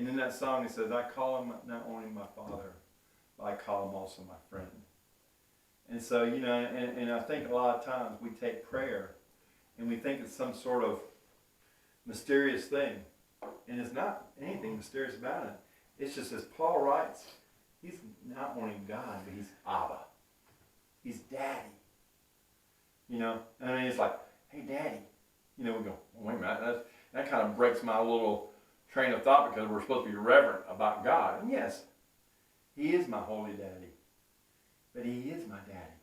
And in that song, he says, I call him not only my Father, but I call him also my friend. And so, you know, and I think a lot of times we take prayer and we think it's some sort of mysterious thing. And it's not anything mysterious about it. It's just as Paul writes, he's not only God, but he's Abba. He's Daddy. You know, I mean, it's like, hey, Daddy. You know, we go, well, wait a minute, that kind of breaks my little train of thought because we're supposed to be reverent about God. And yes, he is my holy daddy. But he is my daddy.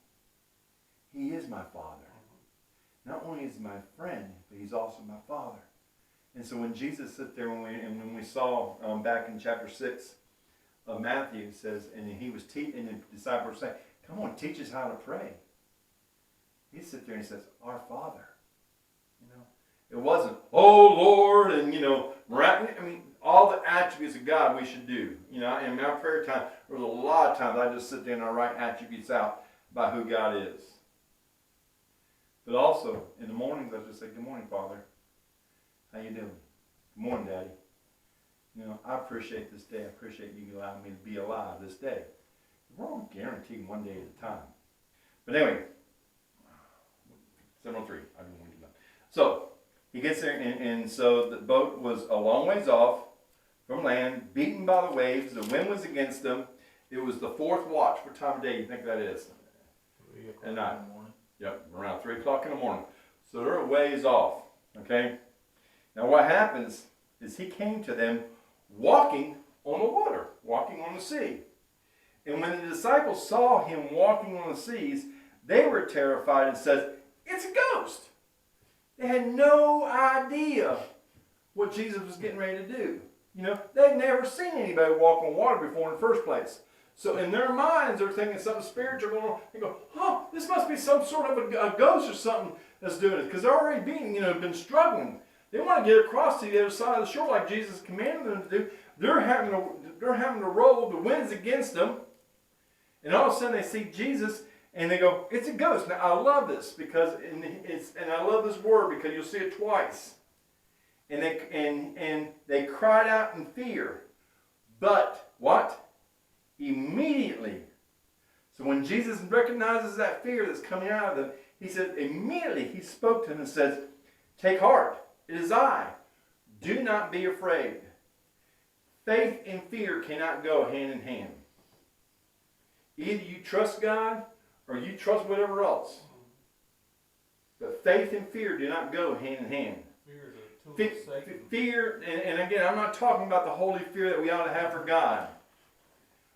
He is my father. Not only is he my friend, but he's also my father. And so when Jesus sat there, when we saw back in chapter 6 of Matthew, it says, and he was and the disciples were saying, come on, teach us how to pray. He sits there and he says, our Father. You know, it wasn't, oh Lord, and you know, I mean, all the attributes of God we should do. You know, in my prayer time, there was a lot of times I just sit there and I write attributes out about who God is. But also, in the mornings, I just say, good morning, Father. How you doing? Good morning, Daddy. You know, I appreciate this day. I appreciate you allowing me to be alive this day. We're all guaranteed one day at a time. But anyway, 7:03. I didn't want to do that. So, he gets there, and so the boat was a long ways off from land, beaten by the waves. The wind was against them. It was the fourth watch. What time of day do you think that is? 3 o'clock at night. in the morning. Yep, around 3 o'clock in the morning. So they're a ways off. Okay? Now what happens is he came to them walking on the water, walking on the sea. And when the disciples saw him walking on the seas, they were terrified and said, it's a ghost. They had no idea what Jesus was getting ready to do. You know, they'd never seen anybody walk on water before in the first place. So in their minds, they're thinking something spiritual going on. They go, oh, this must be some sort of a ghost or something that's doing it. Because they're already been struggling. They want to get across to the other side of the shore like Jesus commanded them to do. They're having to roll. The wind's against them. And all of a sudden they see Jesus and they go, it's a ghost. Now I love this because and I love this word because you'll see it twice. And they cried out in fear. But what? Immediately. So when Jesus recognizes that fear that's coming out of them, he said, immediately he spoke to them and says, take heart. It is I. Do not be afraid. Faith and fear cannot go hand in hand. Either you trust God or you trust whatever else. But faith and fear do not go hand in hand. Fear, and again, I'm not talking about the holy fear that we ought to have for God.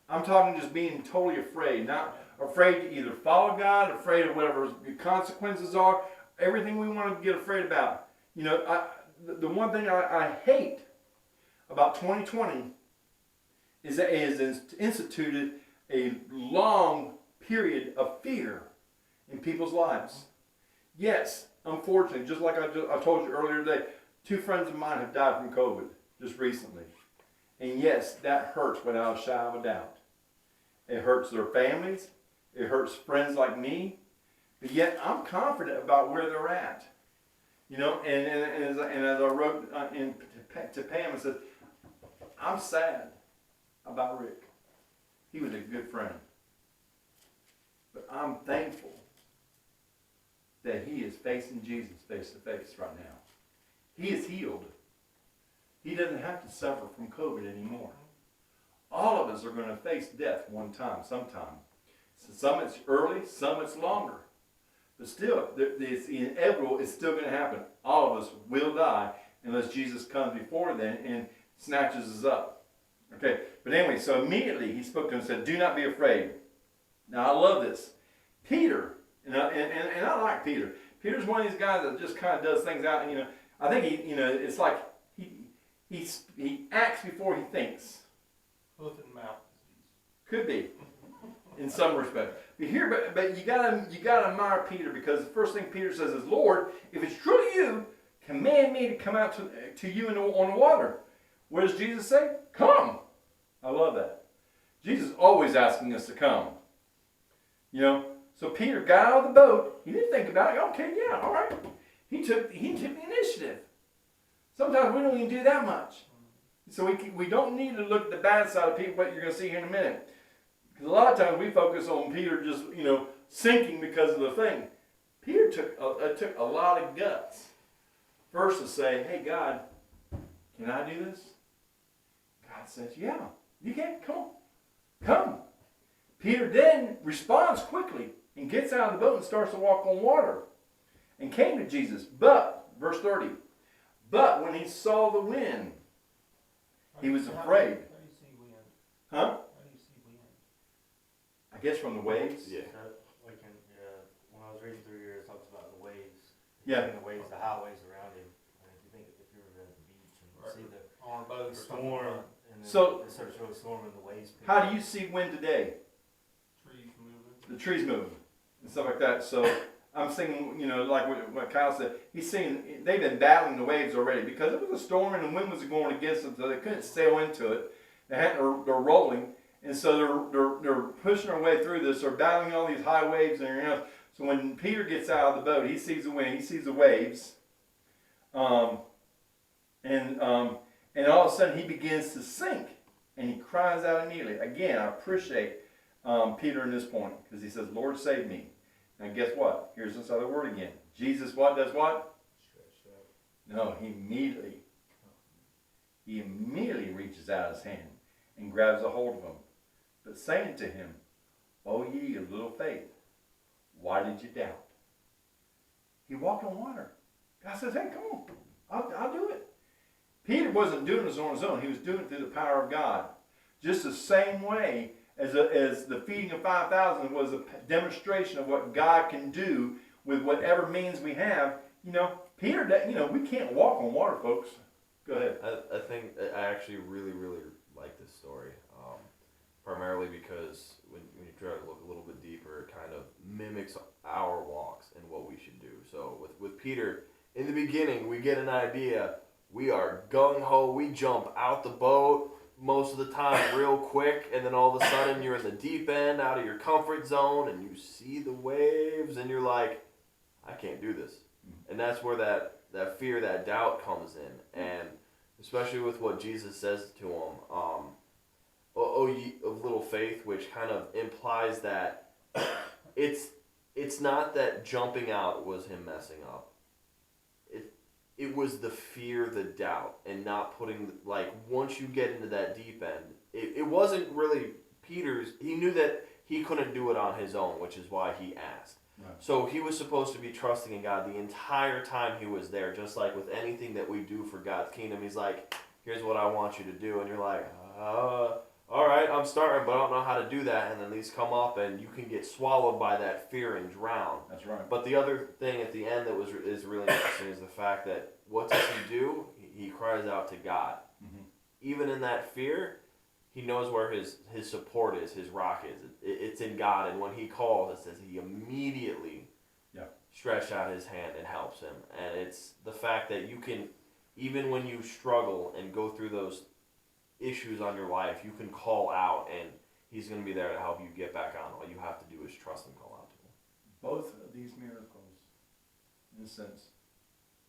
I'm talking just being totally afraid. Not afraid to either follow God, afraid of whatever the consequences are, everything we want to get afraid about. You know, the one thing I hate about 2020 is that it has instituted a long period of fear in people's lives. Yes, unfortunately, just like I told you earlier today, 2 friends of mine have died from COVID just recently. And yes, that hurts without a shadow of a doubt. It hurts their families. It hurts friends like me. But yet, I'm confident about where they're at. You know, and as I wrote to Pam, I said, I'm sad about Rick. He was a good friend. But I'm thankful that he is facing Jesus face to face right now. He is healed. He doesn't have to suffer from COVID anymore. All of us are going to face death one time, sometime. So some it's early, some it's longer. But still, it's inevitable, it's still going to happen. All of us will die unless Jesus comes before then and snatches us up. Okay, but anyway, so immediately he spoke to him and said, do not be afraid. Now I love this. Peter, and I like Peter. Peter's one of these guys that just kind of does things out, and, you know, I think it's like he acts before he thinks. Hoof and mouth disease. Could be, in some respect. But you gotta admire Peter, because the first thing Peter says is, Lord, if it's truly you, command me to come out to you on the water. What does Jesus say? Come. I love that. Jesus is always asking us to come. You know, so Peter got out of the boat. He didn't think about it. Okay, yeah, all right. He took the initiative. Sometimes we don't even do that much. So we don't need to look at the bad side of people, what you're going to see here in a minute. Because a lot of times we focus on Peter just, sinking because of the thing. Peter took a lot of guts. First to say, hey, God, can I do this? God says, yeah, you can. Come on. Come. Peter then responds quickly and gets out of the boat and starts to walk on water and came to Jesus. But, verse 30, but when he saw the wind, he was afraid. How do you see wind? Huh? How do you see wind? I guess from the waves. Yeah. When I was reading through here, it talks about the waves. Yeah. The waves, the high waves around him. And if you think if you were at the beach and you see the On a boat or something. storm, and then So- it starts really storming, the waves. pick How up. do you see wind today? Trees moving. The trees moving and stuff like that. So I'm thinking, like what Kyle said, he's seeing they've been battling the waves already because it was a storm and the wind was going against them, so they couldn't sail into it. They're rolling, and so they're pushing their way through this. They're battling all these high waves and everything else. So when Peter gets out of the boat, he sees the wind, he sees the waves, and all of a sudden he begins to sink, and he cries out immediately. Again, I appreciate Peter in this point because he says, "Lord, save me." And guess what? Here's this other word again. Jesus does what? Stretched out. No, he immediately reaches out his hand and grabs a hold of him, but saying to him, "O ye of little faith, why did you doubt?" He walked on water. God says, "Hey, come on, I'll do it." Peter wasn't doing this on his own. He was doing it through the power of God. Just the same way as the feeding of 5,000 was a demonstration of what God can do with whatever means we have. Peter, we can't walk on water, folks. Go ahead. I think I actually really, really like this story, primarily because when you try to look a little bit deeper, it kind of mimics our walks and what we should do. So with Peter, in the beginning, we get an idea. We are gung-ho. We jump out the boat most of the time real quick, and then all of a sudden you're in the deep end, out of your comfort zone, and you see the waves, and you're like, I can't do this. And that's where that fear, that doubt comes in. And especially with what Jesus says to him, "O ye of little faith," which kind of implies that it's not that jumping out was him messing up. It was the fear, the doubt, and not putting, once you get into that deep end, it wasn't really Peter's. He knew that he couldn't do it on his own, which is why he asked. Right. So he was supposed to be trusting in God the entire time he was there, just like with anything that we do for God's kingdom. He's like, here's what I want you to do. And you're like, all right, I'm starting, but I don't know how to do that. And then these come up, and you can get swallowed by that fear and drown. That's right. But the other thing at the end that is really interesting is the fact that what does he do? He cries out to God. Mm-hmm. Even in that fear, he knows where his support is, his rock is. It's in God, and when he calls, it says he immediately stretched out his hand and helps him. And it's the fact that you can, even when you struggle and go through those issues on your life, you can call out, and he's going to be there to help you get back on. All you have to do is trust and call out to him. Both of these miracles, in a sense,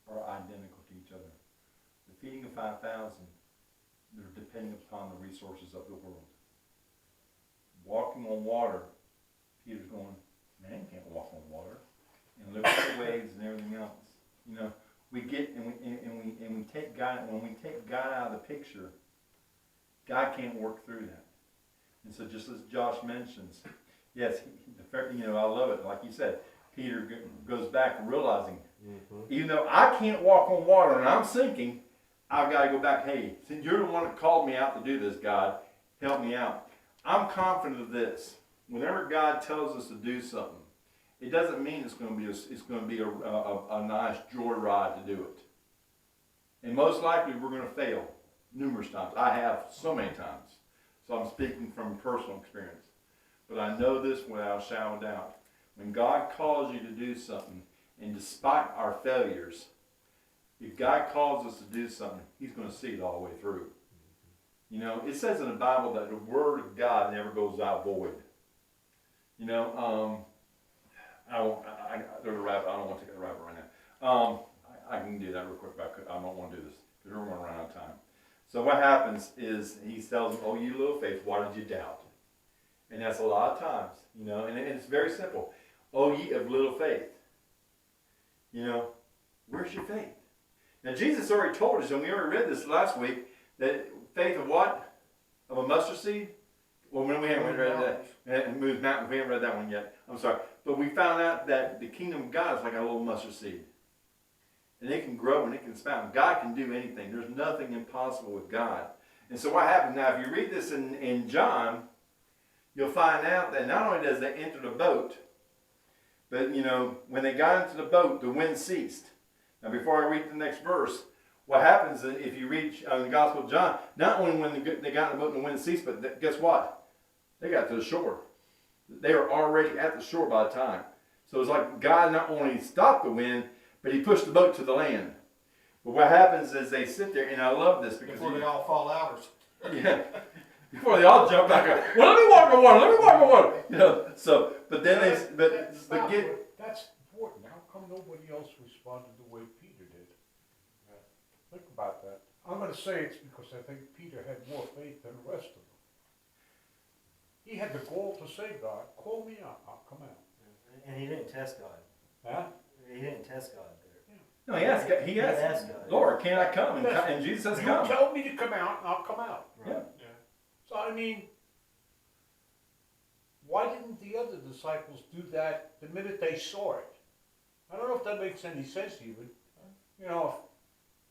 are identical to each other. The feeding of 5,000, they're depending upon the resources of the world. Walking on water, Peter's going, man, you can't walk on water. And look at the waves and everything else. We get and we take God, when we take God out of the picture, God can't work through that. And so just as Josh mentions, yes, I love it. Like you said, Peter goes back realizing, even though I can't walk on water and I'm sinking, I've got to go back, hey, since you're the one that called me out to do this, God, help me out. I'm confident of this. Whenever God tells us to do something, it doesn't mean it's going to be a nice joyride to do it. And most likely we're going to fail numerous times. I have so many times. So I'm speaking from personal experience. But I know this without a shadow of doubt. When God calls you to do something, and despite our failures, if God calls us to do something, he's going to see it all the way through. It says in the Bible that the word of God never goes out void. There's a rabbit. I don't want to take a rabbit right now. I can do that real quick, but I don't want to do this because we're going to run out of time. So what happens is he tells them, oh, you little faith, why did you doubt? And that's a lot of times, you know, and it's very simple. Oh, ye of little faith. You know, where's your faith? Now, Jesus already told us, and we already read this last week, that faith of what? Of a mustard seed? Well, we haven't read that. And moves mountains. We haven't read that one yet. I'm sorry. But we found out that the kingdom of God is like a little mustard seed. And it can grow and it can sprout. God can do anything. There's nothing impossible with God. And so what happens now, if you read this in John, you'll find out that not only does they enter the boat, but, you know, when they got into the boat, the wind ceased. Now, before I read the next verse, what happens if you read the Gospel of John, not only when they got in the boat and the wind ceased, but guess what? They got to the shore. They were already at the shore by the time. So it's like God not only stopped the wind, but he pushed the boat to the land. But what happens is they sit there, and I love this because Before they all fall out or something. yeah, before they all jump back up. Well, let me walk on water. Let me walk on water. You know. So, but then Stop get. it. That's important. How come nobody else responded the way Peter did? Think about that. I'm going to say it's because I think Peter had more faith than the rest of them. He had the gall to say, God, call me out, I'll come out. And he didn't test God. Huh? He didn't test God there. No, he asked. He asked, God. Lord, can I come? And Jesus says, You come. tell me to come out, and I'll come out. Yeah. So, I mean, why didn't the other disciples do that the minute they saw it? I don't know if that makes any sense to you, but, you know,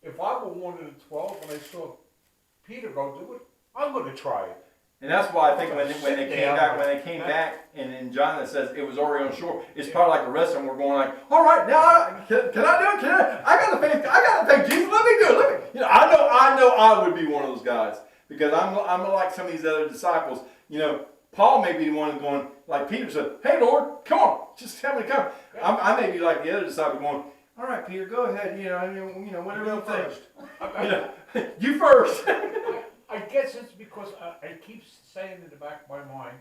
if I were one of the 12 and I saw Peter go do it, I'm going to try it. And that's why I think when they came back, and in John it says it was already on shore. It's probably like a restaurant. We're going like, all right, now can I do it? I got the faith. I got the faith. Jesus, let me do it. Let me. You know, I know I would be one of those guys because I'm like some of these other disciples. You know, Paul may be the one going like Peter said, "Hey Lord, come on, just tell me to come." I may be like the other disciple going, "All right, Peter, go ahead. You know, whatever you think. You know, you first." I guess it's because I keep saying in the back of my mind,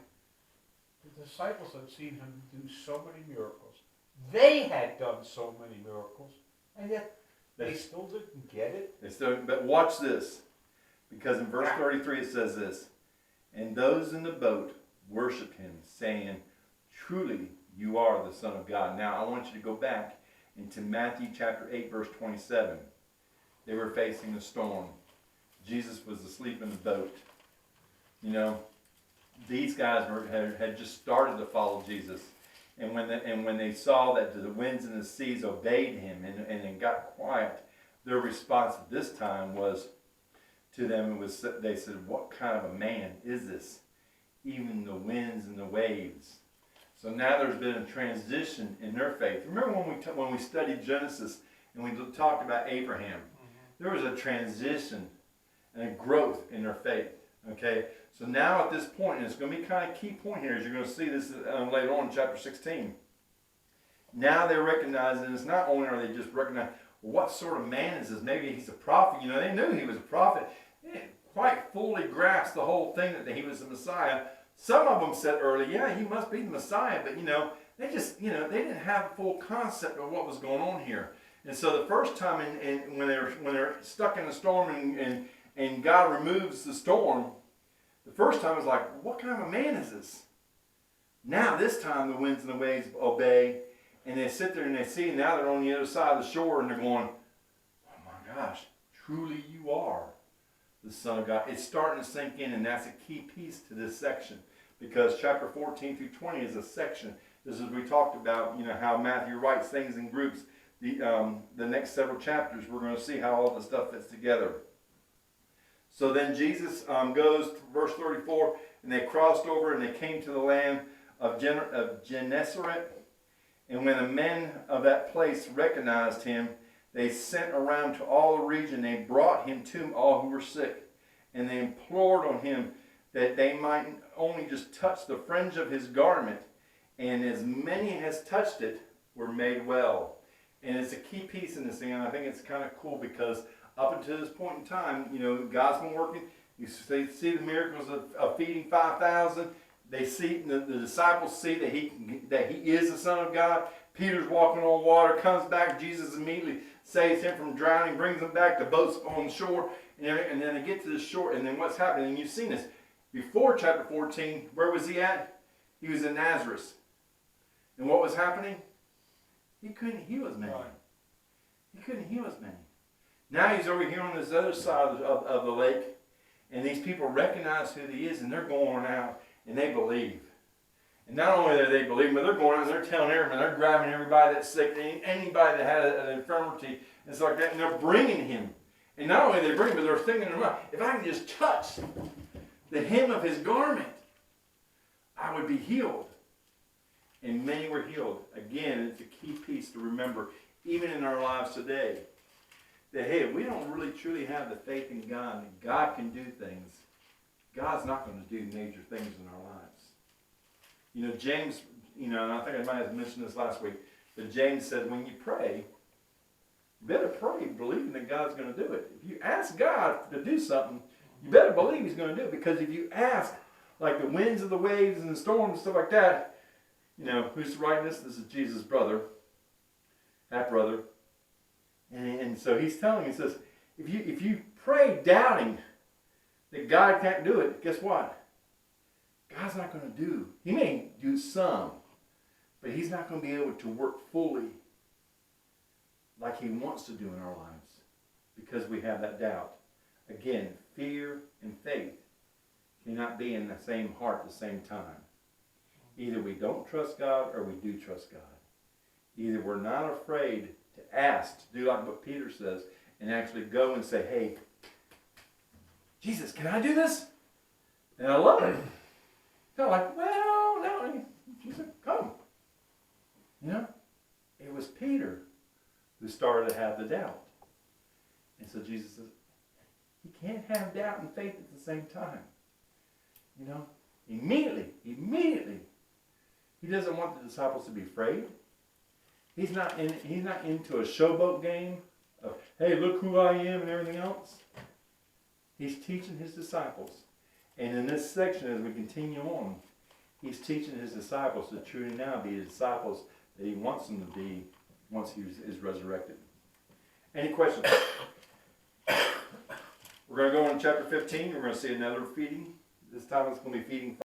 the disciples had seen him do so many miracles. They had done so many miracles, and yet they still didn't get it. But watch this, because in verse 33 it says this, and those in the boat worshiped him, saying, truly you are the Son of God. Now I want you to go back into Matthew chapter 8, verse 27. They were facing a storm. Jesus was asleep in the boat. You know, these guys had just started to follow Jesus. And when they saw that the winds and the seas obeyed him and got quiet, their response at this time was to them, they said, what kind of a man is this? Even the winds and the waves. So now there's been a transition in their faith. Remember when we studied Genesis and we talked about Abraham? There was a transition and a growth in their faith. Okay, so now at this point, and it's going to be kind of a key point here, as you're going to see this later on in chapter 16. Now they're recognizing, it's not only are they just recognizing, what sort of man is this? Maybe he's a prophet. You know, they knew he was a prophet. They didn't quite fully grasp the whole thing that he was the Messiah. Some of them said early, yeah, he must be the Messiah, but you know, they just, you know, they didn't have a full concept of what was going on here. And so the first time when they're stuck in a storm and God removes the storm, the first time was like, what kind of a man is this? Now this time the winds and the waves obey, and they sit there and they see, now they're on the other side of the shore and they're going, oh my gosh, truly you are the Son of God. It's starting to sink in, and that's a key piece to this section, because chapter 14 through 20 is a section. This is, we talked about, you know, how Matthew writes things in groups. The next several chapters, we're going to see how all the stuff fits together. So then Jesus goes to verse 34, and they crossed over and they came to the land of Gennesaret. And when the men of that place recognized him, they sent around to all the region. They brought him to all who were sick. And they implored on him that they might only just touch the fringe of his garment. And as many as touched it were made well. And it's a key piece in this thing. And I think it's kind of cool because up until this point in time, you know, God's been working. They see the miracles of feeding 5,000. They see the disciples see that he is the Son of God. Peter's walking on water, comes back. Jesus immediately saves him from drowning, brings him back. The boat's on shore, and then they get to the shore, and then what's happening? And you've seen this before chapter 14. Where was he at? He was in Nazareth. And what was happening? He couldn't heal as many. Right. He couldn't heal as many. Now he's over here on this other side of the lake, and these people recognize who he is, and they're going out, and they believe. And not only do they believe, but they're going out and they're telling everyone, they're grabbing everybody that's sick, anybody that had an infirmity, and stuff like that, and they're bringing him. And not only they bring him, but they're thinking in their mind, if I can just touch the hem of his garment, I would be healed. And many were healed. Again, it's a key piece to remember, even in our lives today, that hey, if we don't really truly have the faith in God, that God can do things, God's not going to do major things in our lives. You know, James, and I think I might have mentioned this last week, but James said when you pray, you better pray believing that God's going to do it. If you ask God to do something, you better believe he's going to do it, because if you ask, like the winds and the waves and the storms and stuff like that, who's writing this? This is Jesus' brother, half-brother. And so he's telling, he says, if you pray doubting that God can't do it, guess what? God's not going to do. He may do some, but he's not going to be able to work fully like he wants to do in our lives, because we have that doubt. Again, fear and faith cannot be in the same heart at the same time. Either we don't trust God or we do trust God. Either we're not afraid to ask, to do like what Peter says, and actually go and say, hey, Jesus, can I do this? And I love it. They're like, well, no. Jesus, come. It was Peter who started to have the doubt. And so Jesus says, you can't have doubt and faith at the same time. Immediately, he doesn't want the disciples to be afraid. He's not into a showboat game of, hey, look who I am and everything else. He's teaching his disciples. And in this section, as we continue on, he's teaching his disciples to truly now be the disciples that he wants them to be once he is resurrected. Any questions? We're going to go on chapter 15. We're going to see another feeding. This time it's going to be feeding